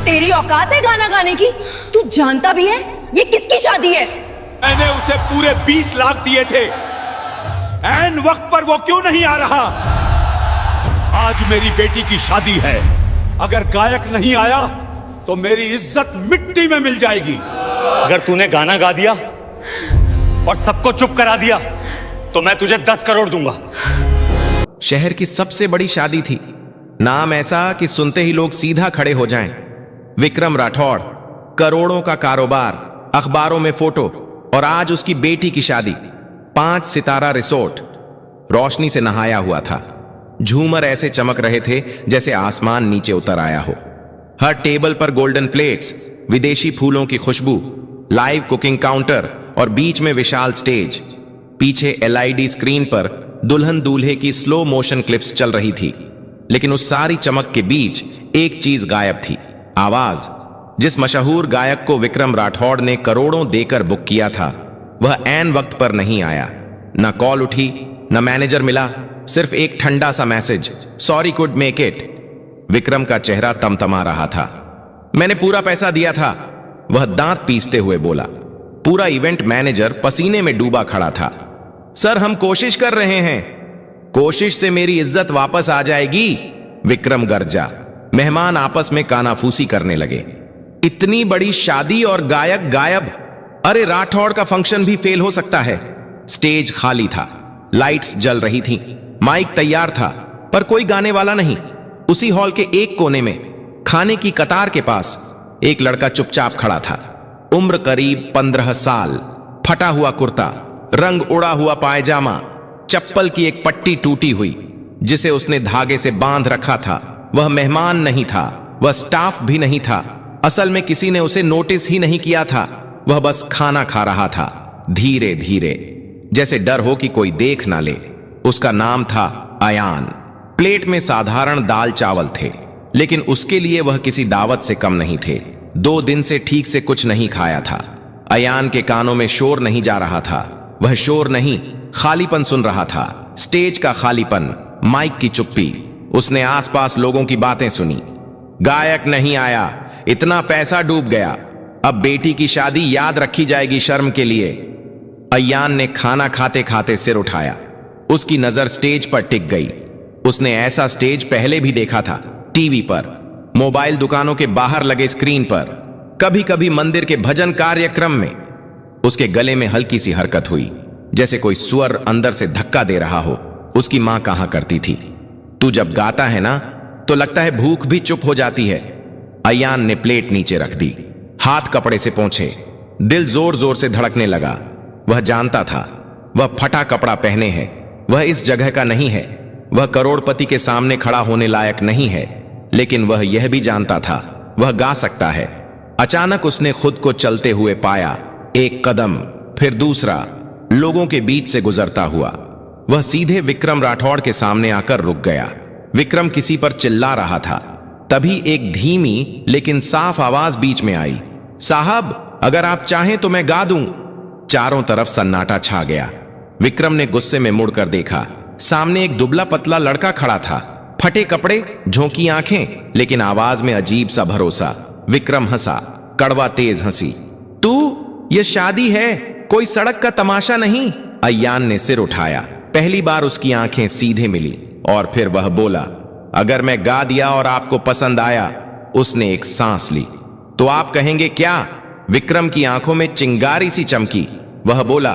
तेरी औकात है गाना गाने की? तू जानता भी है ये किसकी शादी है? मैंने उसे पूरे 20 लाख दिए थे। ऐन वक्त पर वो क्यों नहीं आ रहा? आज मेरी बेटी की शादी है। अगर गायक नहीं आया तो मेरी इज्जत मिट्टी में मिल जाएगी। अगर तूने गाना गा दिया और सबको चुप करा दिया तो मैं तुझे 10 करोड़ दूंगा। शहर की सबसे बड़ी शादी थी। नाम ऐसा कि सुनते ही लोग सीधा खड़े हो जाएं। विक्रम राठौड़, करोड़ों का कारोबार, अखबारों में फोटो, और आज उसकी बेटी की शादी। 5 सितारा रिसोर्ट, रोशनी से नहाया हुआ था। झूमर ऐसे चमक रहे थे जैसे आसमान नीचे उतर आया हो। हर टेबल पर गोल्डन प्लेट्स, विदेशी फूलों की खुशबू, लाइव कुकिंग काउंटर और बीच में विशाल स्टेज। पीछे एलईडी स्क्रीन पर दुल्हन दूल्हे की स्लो मोशन क्लिप्स चल रही थी। लेकिन उस सारी चमक के बीच एक चीज गायब थी, आवाज। जिस मशहूर गायक को विक्रम राठौड़ ने करोड़ों देकर बुक किया था, वह ऐन वक्त पर नहीं आया। न कॉल उठी, न मैनेजर मिला, सिर्फ एक ठंडा सा message, sorry could make it. Vikram का चेहरा तमतमा रहा था। मैंने पूरा पैसा दिया था, वह दांत पीसते हुए बोला। पूरा इवेंट मैनेजर पसीने में डूबा खड़ा था। सर, हम कोशिश कर रहे हैं। कोशिश से मेरी इज्जत वापस आ जाएगी, विक्रम गरजा। मेहमान आपस में कानाफूसी करने लगे। इतनी बड़ी शादी और गायक गायब। अरे, राठौड़ का फंक्शन भी फेल हो सकता है। स्टेज खाली था, लाइट्स जल रही थीं, माइक तैयार था, पर कोई गाने वाला नहीं। उसी हॉल के एक कोने में, खाने की कतार के पास, एक लड़का चुपचाप खड़ा था। उम्र करीब 15 साल, फटा हुआ कुर्ता, रंग उड़ा हुआ पायजामा, चप्पल की एक पट्टी टूटी हुई जिसे उसने धागे से बांध रखा था। वह मेहमान नहीं था, वह स्टाफ भी नहीं था। असल में किसी ने उसे नोटिस ही नहीं किया था। वह बस खाना खा रहा था, धीरे धीरे, जैसे डर हो कि कोई देख ना ले। उसका नाम था अयान। प्लेट में साधारण दाल चावल थे, लेकिन उसके लिए वह किसी दावत से कम नहीं थे। 2 दिन से ठीक से कुछ नहीं खाया था। अयान के कानों में शोर नहीं जा रहा था। वह शोर नहीं, खालीपन सुन रहा था। स्टेज का खालीपन, माइक की चुप्पी। उसने आसपास लोगों की बातें सुनी। गायक नहीं आया, इतना पैसा डूब गया, अब बेटी की शादी याद रखी जाएगी शर्म के लिए। अयान ने खाना खाते खाते सिर उठाया। उसकी नजर स्टेज पर टिक गई। उसने ऐसा स्टेज पहले भी देखा था, टीवी पर, मोबाइल दुकानों के बाहर लगे स्क्रीन पर, कभी कभी मंदिर के भजन कार्यक्रम में। उसके गले में हल्की सी हरकत हुई, जैसे कोई स्वर अंदर से धक्का दे रहा हो। उसकी मां कहा करती थी, तू जब गाता है ना तो लगता है भूख भी चुप हो जाती है। अयान ने प्लेट नीचे रख दी, हाथ कपड़े से पोंछे। दिल जोर जोर से धड़कने लगा। वह जानता था वह फटा कपड़ा पहने है, वह इस जगह का नहीं है, वह करोड़पति के सामने खड़ा होने लायक नहीं है। लेकिन वह यह भी जानता था वह गा सकता है। अचानक उसने खुद को चलते हुए पाया, एक कदम, फिर दूसरा, लोगों के बीच से गुजरता हुआ। वह सीधे विक्रम राठौड़ के सामने आकर रुक गया। विक्रम किसी पर चिल्ला रहा था। तभी एक धीमी लेकिन साफ आवाज बीच में आई, साहब, अगर आप चाहें तो मैं गा दूं। चारों तरफ सन्नाटा छा गया। विक्रम ने गुस्से में मुड़कर देखा। सामने एक दुबला पतला लड़का खड़ा था, फटे कपड़े, झोंकी आंखें, लेकिन आवाज में अजीब सा भरोसा। विक्रम हंसा, कड़वा तेज हंसी। तू, ये शादी है, कोई सड़क का तमाशा नहीं। अयान ने सिर उठाया। पहली बार उसकी आंखें सीधे मिली और फिर वह बोला, अगर मैं गा दिया और आपको पसंद आया। उसने एक सांस ली। तो आप कहेंगे क्या? विक्रम की आंखों में चिंगारी सी चमकी। वह बोला,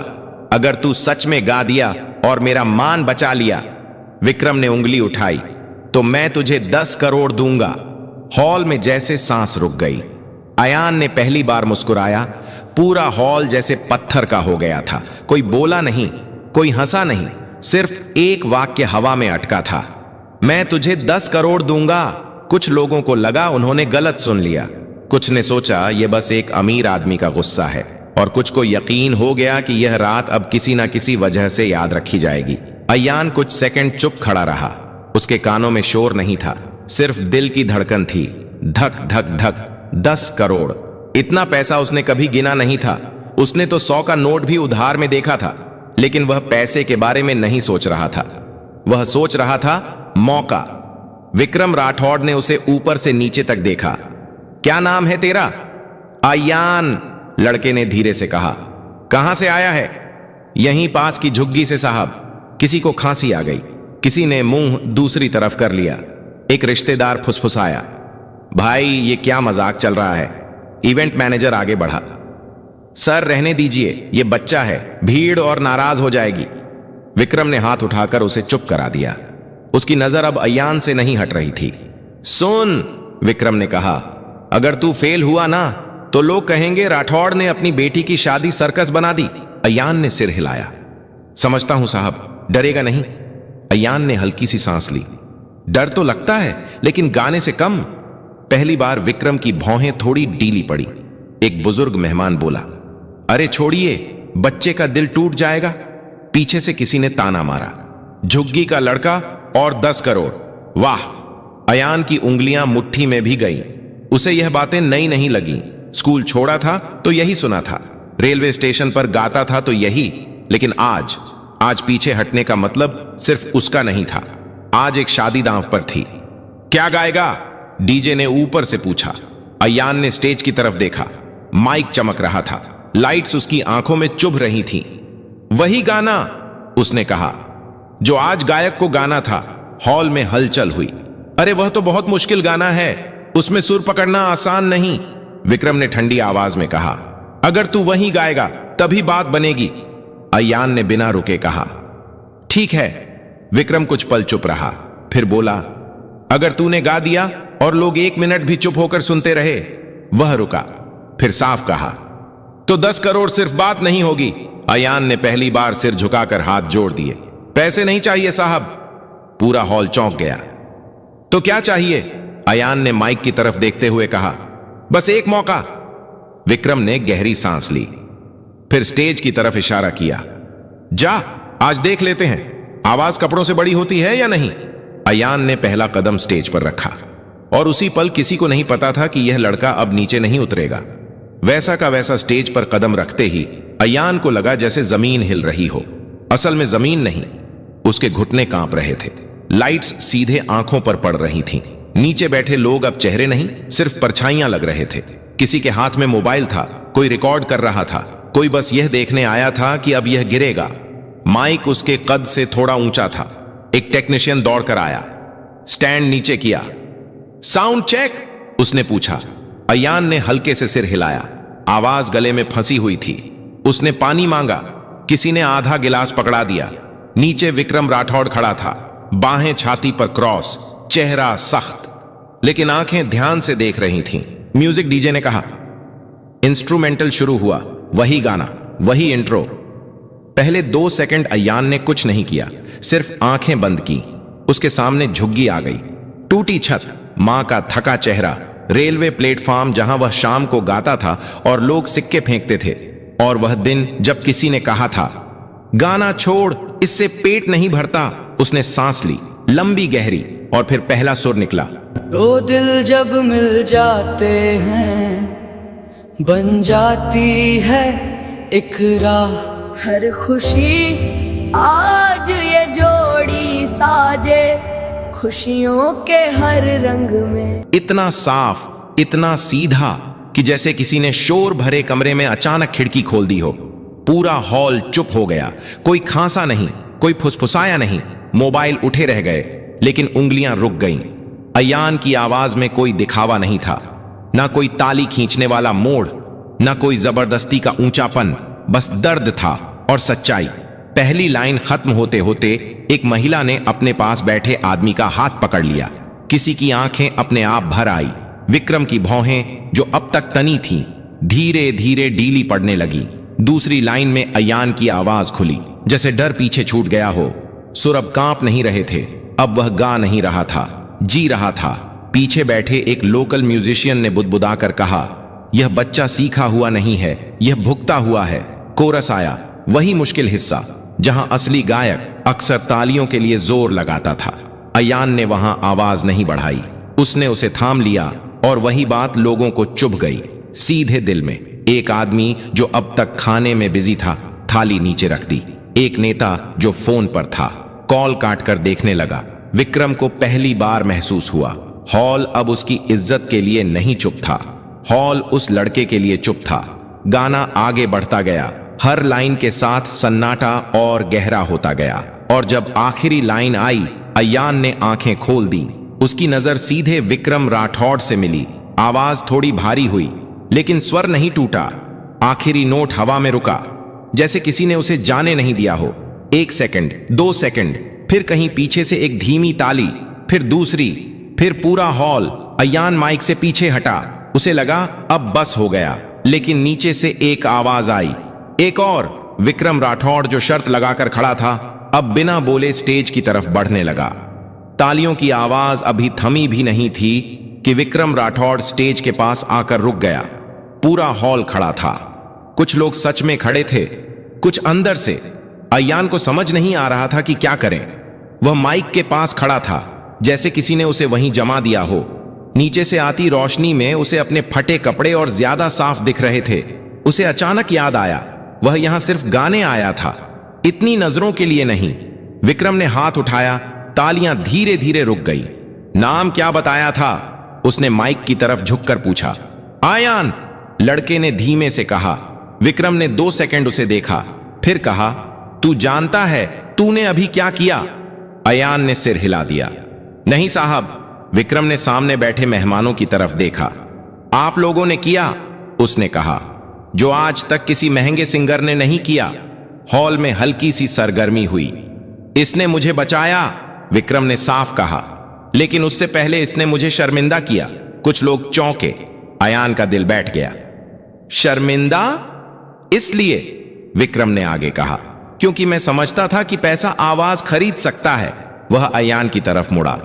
अगर तू सच में गा दिया और मेरा मान बचा लिया। विक्रम ने उंगली उठाई, तो मैं तुझे 10 करोड़ दूंगा। हॉल में जैसे सांस रुक गई। अयान ने पहली बार मुस्कुराया। पूरा हॉल जैसे पत्थर का हो गया था। कोई बोला नहीं, कोई हंसा नहीं, सिर्फ एक वाक्य हवा में अटका था, मैं तुझे 10 करोड़ दूंगा। कुछ लोगों को लगा उन्होंने गलत सुन लिया। कुछ ने सोचा यह बस एक अमीर आदमी का गुस्सा है, और कुछ को यकीन हो गया कि यह रात अब किसी ना किसी वजह से याद रखी जाएगी। अयान कुछ सेकंड चुप खड़ा रहा। उसके कानों में शोर नहीं था, सिर्फ दिल की धड़कन थी, धक धक धक। 10 करोड़, इतना पैसा उसने कभी गिना नहीं था। उसने तो 100 का नोट भी उधार में देखा था, लेकिन वह पैसे के बारे में नहीं सोच रहा था। वह सोच रहा था मौका। विक्रम राठौड़ ने उसे ऊपर से नीचे तक देखा। क्या नाम है तेरा? अयान, लड़के ने धीरे से कहा। कहां से आया है? यहीं पास की झुग्गी से साहब। किसी को खांसी आ गई, किसी ने मुंह दूसरी तरफ कर लिया। एक रिश्तेदार फुसफुसाया। भाई ये क्या मजाक चल रहा है? इवेंट मैनेजर आगे बढ़ा। सर रहने दीजिए, ये बच्चा है, भीड़ और नाराज हो जाएगी। विक्रम ने हाथ उठाकर उसे चुप करा दिया। उसकी नजर अब अयान से नहीं हट रही थी। सुन, विक्रम ने कहा, अगर तू फेल हुआ ना तो लोग कहेंगे राठौड़ ने अपनी बेटी की शादी सर्कस बना दी। अयान ने सिर हिलाया। समझता हूं साहब, डरेगा नहीं। अयान ने हल्की सी सांस ली। डर तो लगता है लेकिन गाने से कम। पहली बार विक्रम की भौहें थोड़ी ढीली पड़ी। एक बुजुर्ग मेहमान बोला, अरे छोड़िए, बच्चे का दिल टूट जाएगा। पीछे से किसी ने ताना मारा, झुग्गी का लड़का और 10 करोड़। वाह! अयान की उंगलियां मुट्ठी में भी गईं। उसे यह बातें नई नहीं लगी। स्कूल छोड़ा था तो यही सुना था, रेलवे स्टेशन पर गाता था तो यही। लेकिन आज पीछे हटने का मतलब सिर्फ उसका नहीं था। आज एक शादी दांव पर थी। क्या गाएगा? डीजे ने ऊपर से पूछा। अयान ने स्टेज की तरफ देखा। माइक चमक रहा था, लाइट्स उसकी आंखों में चुभ रही थीं। वही गाना, उसने कहा, जो आज गायक को गाना था। हॉल में हलचल हुई। अरे वह तो बहुत मुश्किल गाना है, उसमें सुर पकड़ना आसान नहीं, विक्रम ने ठंडी आवाज में कहा। अगर तू वही गाएगा तभी बात बनेगी, अयान ने बिना रुके कहा। ठीक है। विक्रम कुछ पल चुप रहा, फिर बोला, अगर तूने गा दिया और लोग 1 मिनट भी चुप होकर सुनते रहे। वह रुका, फिर साफ कहा, तो 10 करोड़ सिर्फ बात नहीं होगी। अयान ने पहली बार सिर झुकाकर हाथ जोड़ दिए। पैसे नहीं चाहिए साहब। पूरा हॉल चौंक गया। तो क्या चाहिए? अयान ने माइक की तरफ देखते हुए कहा। बस एक मौका। विक्रम ने गहरी सांस ली, फिर स्टेज की तरफ इशारा किया। जा, आज देख लेते हैं आवाज कपड़ों से बड़ी होती है या नहीं। अयान ने पहला कदम स्टेज पर रखा और उसी पल किसी को नहीं पता था कि यह लड़का अब नीचे नहीं उतरेगा। वैसा का वैसा स्टेज पर कदम रखते ही अयान को लगा जैसे जमीन हिल रही हो। असल में जमीन नहीं, उसके घुटने कांप रहे थे। लाइट्स सीधे आंखों पर पड़ रही थीं। नीचे बैठे लोग अब चेहरे नहीं, सिर्फ परछाइयां लग रहे थे। किसी के हाथ में मोबाइल था, कोई रिकॉर्ड कर रहा था, कोई बस यह देखने आया था कि अब यह गिरेगा। माइक उसके कद से थोड़ा ऊंचा था। एक टेक्नीशियन दौड़कर आया, स्टैंड नीचे किया। साउंड चेक, उसने पूछा। अयान ने हल्के से सिर हिलाया। आवाज गले में फंसी हुई थी। उसने पानी मांगा, किसी ने आधा गिलास पकड़ा दिया। नीचे विक्रम राठौड़ खड़ा था, बाहें छाती पर क्रॉस, चेहरा सख्त, लेकिन आंखें ध्यान से देख रही थीं। म्यूजिक, डीजे ने कहा। इंस्ट्रूमेंटल शुरू हुआ, वही गाना, वही इंट्रो। पहले 2 सेकंड अयान ने कुछ नहीं किया, सिर्फ आंखें बंद की। उसके सामने झुग्गी आ गई, टूटी छत, मां का थका चेहरा, रेलवे प्लेटफॉर्म जहां वह शाम को गाता था और लोग सिक्के फेंकते थे, और वह दिन जब किसी ने कहा था, गाना छोड़, इससे पेट नहीं भरता। उसने सांस ली, लंबी गहरी, और फिर पहला सुर निकला। 2 दिल जब मिल जाते हैं बन जाती है एक राह। हर खुशी आज ये जोड़ी साजे, खुशियों के हर रंग में। इतना साफ, इतना सीधा कि जैसे किसी ने शोर भरे कमरे में अचानक खिड़की खोल दी हो। पूरा हॉल चुप हो गया। कोई खांसा नहीं, कोई फुसफुसाया नहीं। मोबाइल उठे रह गए, लेकिन उंगलियां रुक गईं। अयान की आवाज में कोई दिखावा नहीं था, ना कोई ताली खींचने वाला मोड़, ना कोई जबरदस्ती का ऊंचापन, बस दर्द था और सच्चाई। पहली लाइन खत्म होते होते एक महिला ने अपने पास बैठे आदमी का हाथ पकड़ लिया। किसी की आंखें अपने आप भर आई। विक्रम की भौहें जो अब तक तनी थीं, धीरे धीरे ढीली पड़ने लगी। दूसरी लाइन में अयान की आवाज खुली, जैसे डर पीछे छूट गया हो। सुर अब कांप नहीं रहे थे, अब वह गा नहीं रहा था, जी रहा था। पीछे बैठे एक लोकल म्यूजिशियन ने बुदबुदाकर कहा, यह बच्चा सीखा हुआ नहीं है, यह भुगता हुआ है। कोरस आया, वही मुश्किल हिस्सा जहां असली गायक अक्सर तालियों के लिए जोर लगाता था। अयान ने वहां आवाज नहीं बढ़ाई, उसने उसे थाम लिया, और वही बात लोगों को चुभ गई, सीधे दिल में। एक आदमी जो अब तक खाने में बिजी था, थाली नीचे रख दी। एक नेता जो फोन पर था, कॉल काटकर देखने लगा। विक्रम को पहली बार महसूस हुआ, हॉल अब उसकी इज्जत के लिए नहीं चुप था। हॉल उस लड़के के लिए चुप था। गाना आगे बढ़ता गया, हर लाइन के साथ सन्नाटा और गहरा होता गया। और जब आखिरी लाइन आई, अयान ने आंखें खोल दी। उसकी नजर सीधे विक्रम राठौड़ से मिली। आवाज थोड़ी भारी हुई, लेकिन स्वर नहीं टूटा। आखिरी नोट हवा में रुका, जैसे किसी ने उसे जाने नहीं दिया हो। 1 सेकंड, 2 सेकंड, फिर कहीं पीछे से एक धीमी ताली, फिर दूसरी, फिर पूरा हॉल। अयान माइक से पीछे हटा। उसे लगा अब बस हो गया, लेकिन नीचे से एक आवाज आई, एक और। विक्रम राठौड़, जो शर्त लगाकर खड़ा था, अब बिना बोले स्टेज की तरफ बढ़ने लगा। तालियों की आवाज अभी थमी भी नहीं थी कि विक्रम राठौड़ स्टेज के पास आकर रुक गया। पूरा हॉल खड़ा था। कुछ लोग सच में खड़े थे, कुछ अंदर से। अयान को समझ नहीं आ रहा था कि क्या करें। वह माइक के पास खड़ा था, जैसे किसी ने उसे वहीं जमा दिया हो। नीचे से आती रोशनी में उसे अपने फटे कपड़े और ज्यादा साफ दिख रहे थे। उसे अचानक याद आया, वह यहां सिर्फ गाने आया था, इतनी नजरों के लिए नहीं। विक्रम ने हाथ उठाया, तालियां धीरे धीरे रुक गई। नाम क्या बताया था? उसने माइक की तरफ झुककर पूछा। आयान, लड़के ने धीमे से कहा। विक्रम ने 2 सेकंड उसे देखा, फिर कहा, तू जानता है तूने अभी क्या किया? अयान ने सिर हिला दिया। नहीं साहब। विक्रम ने सामने बैठे मेहमानों की तरफ देखा। आप लोगों ने किया, उसने कहा, जो आज तक किसी महंगे सिंगर ने नहीं किया। हॉल में हल्की सी सरगर्मी हुई। इसने मुझे बचाया, विक्रम ने साफ कहा, लेकिन उससे पहले इसने मुझे शर्मिंदा किया। कुछ लोग चौंके। अयान का दिल बैठ गया। शर्मिंदा इसलिए, विक्रम ने आगे कहा, क्योंकि मैं समझता था कि पैसा आवाज खरीद सकता है। वह अयान की तरफ मुड़ा।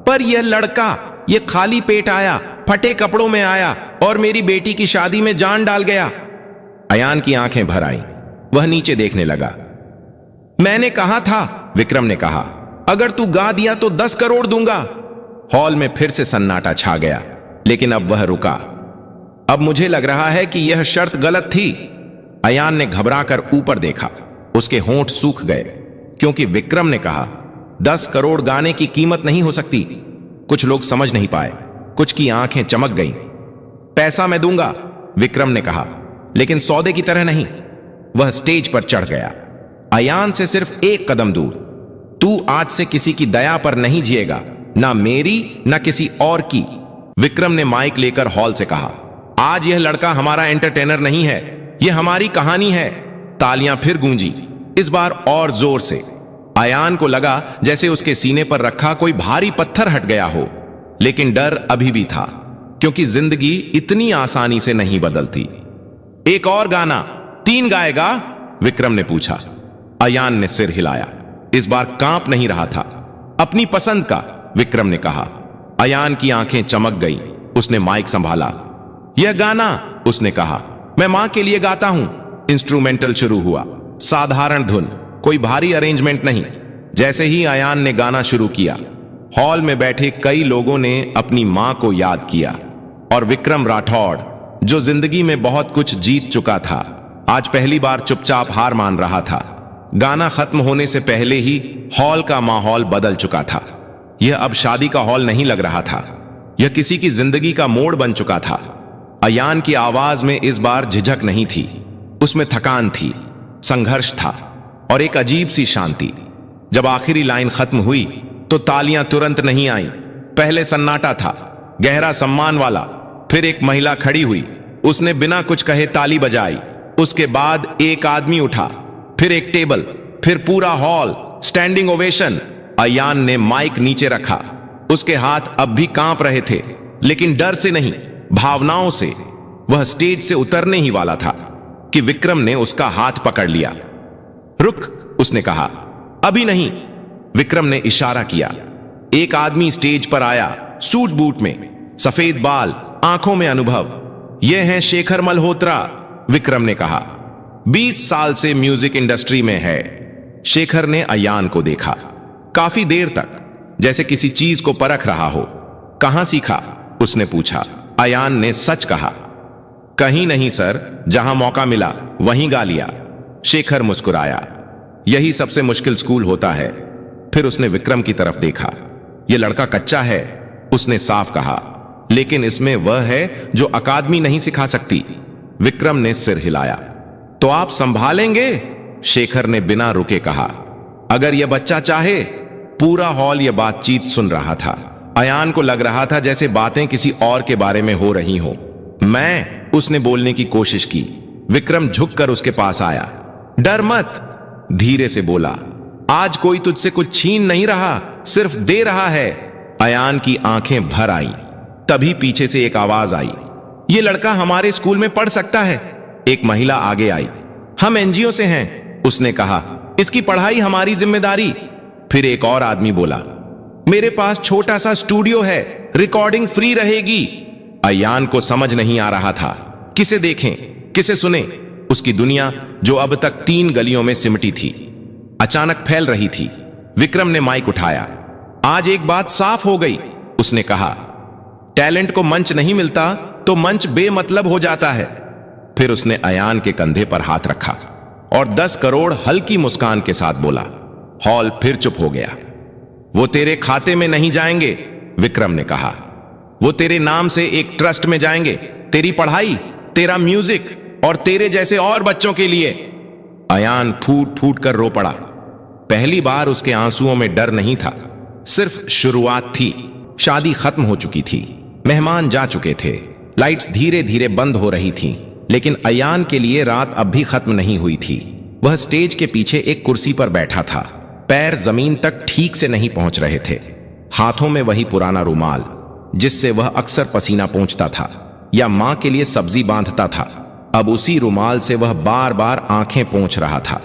पर यह लड़का, यह खाली पेट आया, फटे कपड़ों में आया और मेरी बेटी की शादी में जान डाल गया। अयान की आंखें भर आईं। वह नीचे देखने लगा। मैंने कहा था, विक्रम ने कहा, अगर तू गा दिया तो 10 करोड़ दूंगा। हॉल में फिर से सन्नाटा छा गया, लेकिन अब वह रुका। अब मुझे लग रहा है कि यह शर्त गलत थी। अयान ने घबराकर ऊपर देखा। उसके होंठ सूख गए, क्योंकि विक्रम ने कहा, 10 करोड़ गाने की कीमत नहीं हो सकती। कुछ लोग समझ नहीं पाए, कुछ की आंखें चमक गईं। पैसा मैं दूंगा, विक्रम ने कहा, लेकिन सौदे की तरह नहीं। वह स्टेज पर चढ़ गया। अयान से सिर्फ 1 कदम दूर। तू आज से किसी की दया पर नहीं जिएगा, ना मेरी ना किसी और की, विक्रम ने माइक लेकर हॉल से कहा। आज यह लड़का हमारा एंटरटेनर नहीं है, यह हमारी कहानी है। तालियां फिर गूंजी, इस बार और जोर से। अयान को लगा जैसे उसके सीने पर रखा कोई भारी पत्थर हट गया हो, लेकिन डर अभी भी था, क्योंकि जिंदगी इतनी आसानी से नहीं बदलती। एक और गाना 3 गाएगा? विक्रम ने पूछा। अयान ने सिर हिलाया। इस बार कांप नहीं रहा था। अपनी पसंद का, विक्रम ने कहा। अयान की आंखें चमक गई। उसने माइक संभाला। यह गाना, उसने कहा, मैं मां के लिए गाता हूं। इंस्ट्रूमेंटल शुरू हुआ। साधारण धुन, कोई भारी अरेंजमेंट नहीं। जैसे ही अयान ने गाना शुरू किया, हॉल में बैठे कई लोगों ने अपनी मां को याद किया। और विक्रम राठौड़, जो जिंदगी में बहुत कुछ जीत चुका था, आज पहली बार चुपचाप हार मान रहा था। गाना खत्म होने से पहले ही हॉल का माहौल बदल चुका था। यह अब शादी का हॉल नहीं लग रहा था, यह किसी की जिंदगी का मोड़ बन चुका था। अयान की आवाज में इस बार झिझक नहीं थी, उसमें थकान थी, संघर्ष था और एक अजीब सी शांति। जब आखिरी लाइन खत्म हुई तो तालियां तुरंत नहीं आईं। पहले सन्नाटा था, गहरा सम्मान वाला। फिर एक महिला खड़ी हुई, उसने बिना कुछ कहे ताली बजाई। उसके बाद एक आदमी उठा, फिर एक टेबल, फिर पूरा हॉल। Standing ovation. अयान ने माइक नीचे रखा। उसके हाथ अब भी कांप रहे थे, लेकिन डर से नहीं, भावनाओं से। वह स्टेज से उतरने ही वाला था कि विक्रम ने उसका हाथ पकड़ लिया। रुक, उसने कहा। अभी नहीं, विक्रम ने इशारा किया। एक आदमी स्टेज पर आया, सूट बूट में, सफेद बाल, आंखों में अनुभव। यह है शेखर मल्होत्रा, विक्रम ने कहा। 20 साल से म्यूजिक इंडस्ट्री में है। शेखर ने अयान को देखा, काफी देर तक, जैसे किसी चीज को परख रहा हो। कहां सीखा? उसने पूछा। अयान ने सच कहा। कहीं नहीं सर, जहां मौका मिला वहीं गा लिया। शेखर मुस्कुराया। यही सबसे मुश्किल स्कूल होता है। फिर उसने विक्रम की तरफ देखा। यह लड़का कच्चा है, उसने साफ कहा, लेकिन इसमें वह है जो अकादमी नहीं सिखा सकती। विक्रम ने सिर हिलाया। तो आप संभालेंगे? शेखर ने बिना रुके कहा। अगर यह बच्चा चाहे। पूरा हॉल यह बातचीत सुन रहा था। अयान को लग रहा था जैसे बातें किसी और के बारे में हो रही हो। उसने बोलने की कोशिश की। विक्रम झुककर उसके पास आया। डर मत, धीरे से बोला। आज कोई तुझसे कुछ छीन नहीं रहा, सिर्फ दे रहा है। अयान की आंखें भर आई। तभी पीछे से एक आवाज आई। ये लड़का हमारे स्कूल में पढ़ सकता है। एक महिला आगे आई। हम एनजीओ से हैं, उसने कहा। इसकी पढ़ाई हमारी जिम्मेदारी। फिर एक और आदमी बोला, मेरे पास छोटा सा स्टूडियो है, रिकॉर्डिंग फ्री रहेगी। अयान को समझ नहीं आ रहा था किसे देखें, किसे सुने। उसकी दुनिया जो अब तक 3 गलियों में सिमटी थी, अचानक फैल रही थी। विक्रम ने माइक उठाया। आज एक बात साफ हो गई, उसने कहा। टैलेंट को मंच नहीं मिलता तो मंच बेमतलब हो जाता है। फिर उसने अयान के कंधे पर हाथ रखा और 10 करोड़ हल्की मुस्कान के साथ बोला। हॉल फिर चुप हो गया। वो तेरे खाते में नहीं जाएंगे, विक्रम ने कहा। वो तेरे नाम से एक ट्रस्ट में जाएंगे। तेरी पढ़ाई, तेरा म्यूजिक और तेरे जैसे और बच्चों के लिए। अयान फूट फूट कर रो पड़ा। पहली बार उसके आंसुओं में डर नहीं था, सिर्फ शुरुआत थी। शादी खत्म हो चुकी थी, मेहमान जा चुके थे, लाइट्स धीरे धीरे बंद हो रही थीं, लेकिन अयान के लिए रात अब भी खत्म नहीं हुई थी। वह स्टेज के पीछे एक कुर्सी पर बैठा था। पैर जमीन तक ठीक से नहीं पहुंच रहे थे। हाथों में वही पुराना रुमाल जिससे वह अक्सर पसीना पोंछता था या मां के लिए सब्जी बांधता था। अब उसी रुमाल से वह बार बार आंखें पोंछ रहा था।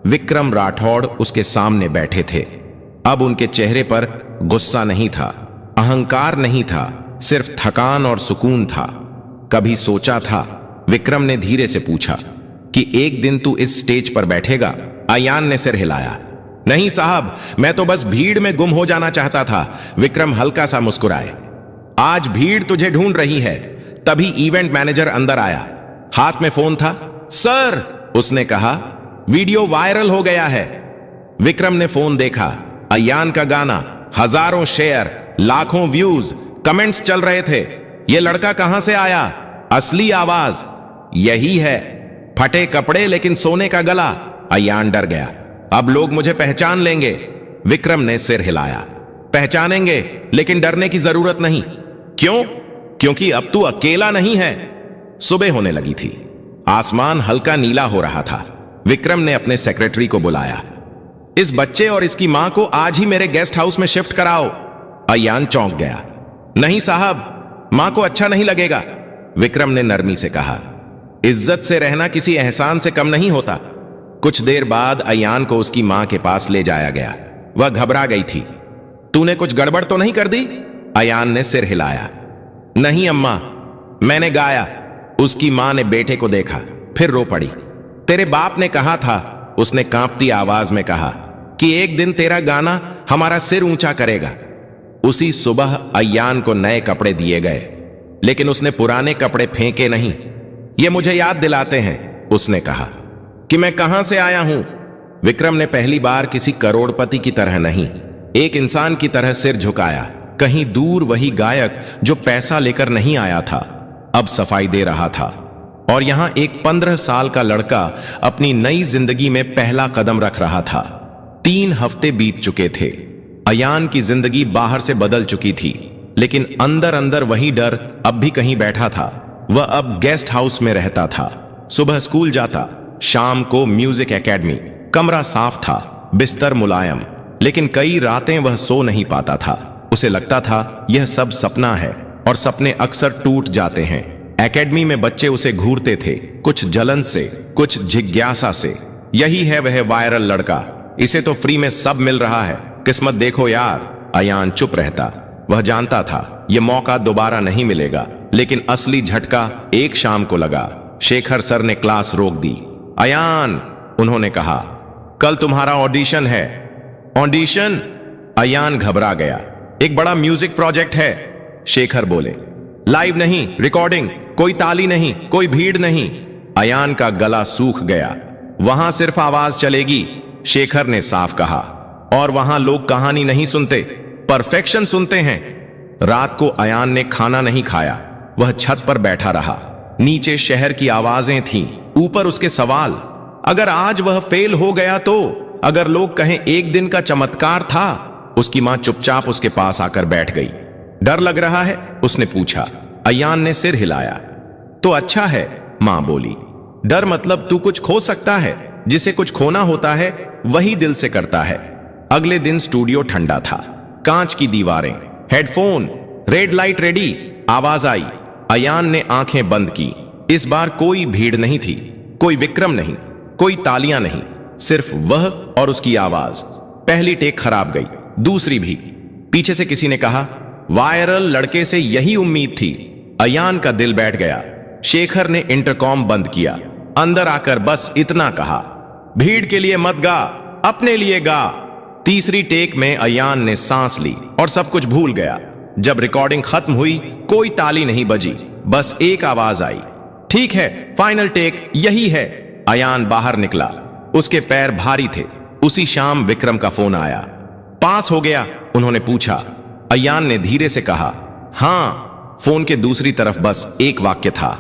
विक्रम राठौड़ उसके सामने बैठे थे। अब उनके चेहरे पर गुस्सा नहीं था, अहंकार नहीं था, सिर्फ थकान और सुकून था। कभी सोचा था? विक्रम ने धीरे से पूछा कि एक दिन तू इस स्टेज पर बैठेगा? अयान ने सिर हिलाया। नहीं साहब, मैं तो बस भीड़ में गुम हो जाना चाहता था। विक्रम हल्का सा मुस्कुराए। आज भीड़ तुझे ढूंढ रही है। तभी इवेंट मैनेजर अंदर आया, हाथ में फोन था। सर, उसने कहा, वीडियो वायरल हो गया है। विक्रम ने फोन देखा। अयान का गाना, हजारों शेयर, लाखों व्यूज, कमेंट्स चल रहे थे। यह लड़का कहां से आया? असली आवाज यही है। फटे कपड़े लेकिन सोने का गला। अयान डर गया। अब लोग मुझे पहचान लेंगे। विक्रम ने सिर हिलाया। पहचानेंगे, लेकिन डरने की जरूरत नहीं। क्यों? क्योंकि अब तू अकेला नहीं है। सुबह होने लगी थी। आसमान हल्का नीला हो रहा था। विक्रम ने अपने सेक्रेटरी को बुलाया। इस बच्चे और इसकी मां को आज ही मेरे गेस्ट हाउस में शिफ्ट कराओ। अयान चौंक गया। नहीं साहब, मां को अच्छा नहीं लगेगा, विक्रम ने नरमी से कहा। इज्जत से रहना किसी एहसान से कम नहीं होता। कुछ देर बाद अयान को उसकी मां के पास ले जाया गया। वह घबरा गई थी। तूने कुछ गड़बड़ तो नहीं कर दी? अयान ने सिर हिलाया। नहीं अम्मा, मैंने गाया। उसकी मां ने बेटे को देखा, फिर रो पड़ी। तेरे बाप ने कहा था, उसने कांपती आवाज में कहा, कि एक दिन तेरा गाना हमारा सिर ऊंचा करेगा। उसी सुबह अयान को नए कपड़े दिए गए, लेकिन उसने पुराने कपड़े फेंके नहीं। ये मुझे याद दिलाते हैं, उसने कहा, कि मैं कहां से आया हूं। विक्रम ने पहली बार किसी करोड़पति की तरह नहीं, एक इंसान की तरह सिर झुकाया। कहीं दूर वही गायक जो पैसा लेकर नहीं आया था, अब सफाई दे रहा था। और यहां एक 15 साल का लड़का अपनी नई जिंदगी में पहला कदम रख रहा था। 3 हफ्ते बीत चुके थे। अयान की जिंदगी बाहर से बदल चुकी थी, लेकिन अंदर अंदर वही डर अब भी कहीं बैठा था। वह अब गेस्ट हाउस में रहता था। सुबह स्कूल जाता, शाम को म्यूजिक एकेडमी। कमरा साफ था, बिस्तर मुलायम, लेकिन कई रातें वह सो नहीं पाता था। उसे लगता था यह सब सपना है, और सपने अक्सर टूट जाते हैं। एकेडमी में बच्चे उसे घूरते थे, कुछ जलन से, कुछ जिज्ञासा से। यही है वह वायरल लड़का, इसे तो फ्री में सब मिल रहा है, किस्मत देखो यार। अयान चुप रहता। वह जानता था यह मौका दोबारा नहीं मिलेगा, लेकिन असली झटका एक शाम को लगा। शेखर सर ने क्लास रोक दी। अयान, उन्होंने कहा, कल तुम्हारा ऑडिशन है। ऑडिशन? अयान घबरा गया। एक बड़ा म्यूजिक प्रोजेक्ट है, शेखर बोले। लाइव नहीं, रिकॉर्डिंग, कोई ताली नहीं, कोई भीड़ नहीं। अयान का गला सूख गया। वहां सिर्फ आवाज चलेगी, शेखर ने साफ कहा। और वहां लोग कहानी नहीं सुनते, परफेक्शन सुनते हैं। रात को अयान ने खाना नहीं खाया। वह छत पर बैठा रहा। नीचे शहर की आवाजें थीं, ऊपर उसके सवाल। अगर आज वह फेल हो गया तो? अगर लोग कहें एक दिन का चमत्कार था? उसकी मां चुपचाप उसके पास आकर बैठ गई। डर लग रहा है? उसने पूछा। अयान ने सिर हिलाया। तो अच्छा है, मां बोली। डर मतलब तू कुछ खो सकता है। जिसे कुछ खोना होता है वही दिल से करता है। अगले दिन स्टूडियो ठंडा था। कांच की दीवारें, हेडफोन, रेड लाइट रेडी। आवाज आई। अयान ने आंखें बंद की। इस बार कोई भीड़ नहीं थी, कोई विक्रम नहीं, कोई तालियां नहीं, सिर्फ वह और उसकी आवाज। पहली टेक खराब गई, दूसरी भी। पीछे से किसी ने कहा, वायरल लड़के से यही उम्मीद थी। अयान का दिल बैठ गया। शेखर ने इंटरकॉम बंद किया। अंदर आकर बस इतना कहा, भीड़ के लिए मत गा, अपने लिए गा। तीसरी टेक में अयान ने सांस ली और सब कुछ भूल गया। जब रिकॉर्डिंग खत्म हुई, कोई ताली नहीं बजी, बस एक आवाज आई, ठीक है, फाइनल टेक यही है। अयान बाहर निकला। उसके पैर भारी थे। उसी शाम विक्रम का फोन आया। पास हो गया? उन्होंने पूछा। अयान ने धीरे से कहा, हां। फोन के दूसरी तरफ बस एक वाक्य था,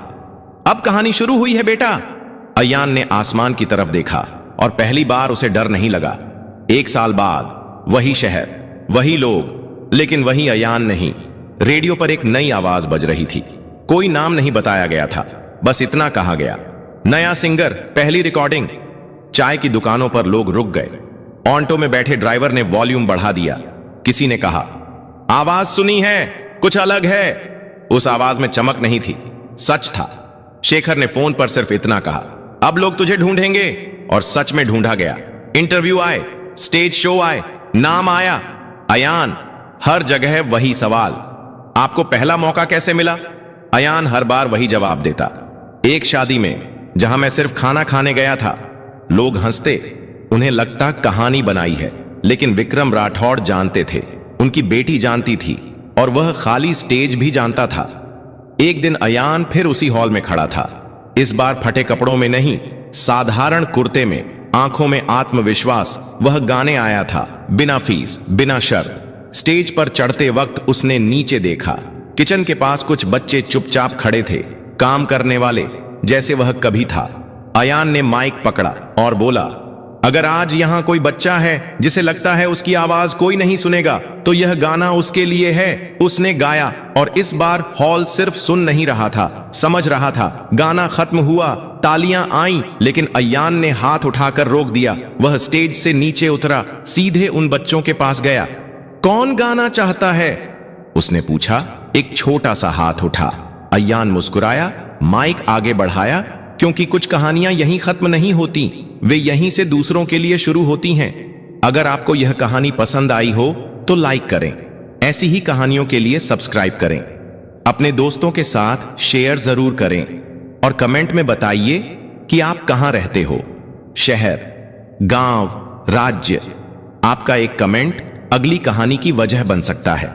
अब कहानी शुरू हुई है बेटा। अयान ने आसमान की तरफ देखा और पहली बार उसे डर नहीं लगा। 1 साल बाद वही शहर, वही लोग, लेकिन वही अयान नहीं। रेडियो पर एक नई आवाज बज रही थी। कोई नाम नहीं बताया गया था, बस इतना कहा गया, नया सिंगर, पहली रिकॉर्डिंग। चाय की दुकानों पर लोग रुक गए। ऑन्टो में बैठे ड्राइवर ने वॉल्यूम बढ़ा दिया। किसी ने कहा, आवाज सुनी है, कुछ अलग है। उस आवाज में चमक नहीं थी, सच था। शेखर ने फोन पर सिर्फ इतना कहा, अब लोग तुझे ढूंढेंगे। और सच में ढूंढा गया। इंटरव्यू आए, स्टेज शो आए, नाम आया। अयान, हर जगह वही सवाल, आपको पहला मौका कैसे मिला? अयान हर बार वही जवाब देता, एक शादी में जहां मैं सिर्फ खाना खाने गया था। लोग हंसते, उन्हें लगता कहानी बनाई है। लेकिन विक्रम राठौड़ जानते थे, उनकी बेटी जानती थी, और वह खाली स्टेज भी जानता था। एक दिन अयान फिर उसी हॉल में खड़ा था। इस बार फटे कपड़ों में नहीं, साधारण कुर्ते में, आंखों में आत्मविश्वास। वह गाने आया था, बिना फीस, बिना शर्त। स्टेज पर चढ़ते वक्त उसने नीचे देखा। किचन के पास कुछ बच्चे चुपचाप खड़े थे, काम करने वाले, जैसे वह कभी था। अयान ने माइक पकड़ा और बोला, अगर आज यहां कोई बच्चा है जिसे लगता है उसकी आवाज कोई नहीं सुनेगा, तो यह गाना उसके लिए है। उसने गाया और इस बार हॉल सिर्फ सुन नहीं रहा था, समझ रहा था। गाना खत्म हुआ, तालियां आईं, लेकिन अयान ने हाथ उठाकर रोक दिया। वह स्टेज से नीचे उतरा, सीधे उन बच्चों के पास गया। कौन गाना चाहता है? उसने पूछा। एक छोटा सा हाथ उठा। अयान मुस्कुराया, माइक आगे बढ़ाया, क्योंकि कुछ कहानियां यहीं खत्म नहीं होती, वे यहीं से दूसरों के लिए शुरू होती हैं। अगर आपको यह कहानी पसंद आई हो तो लाइक करें, ऐसी ही कहानियों के लिए सब्सक्राइब करें, अपने दोस्तों के साथ शेयर जरूर करें, और कमेंट में बताइए कि आप कहां रहते हो, शहर, गांव, राज्य। आपका एक कमेंट अगली कहानी की वजह बन सकता है।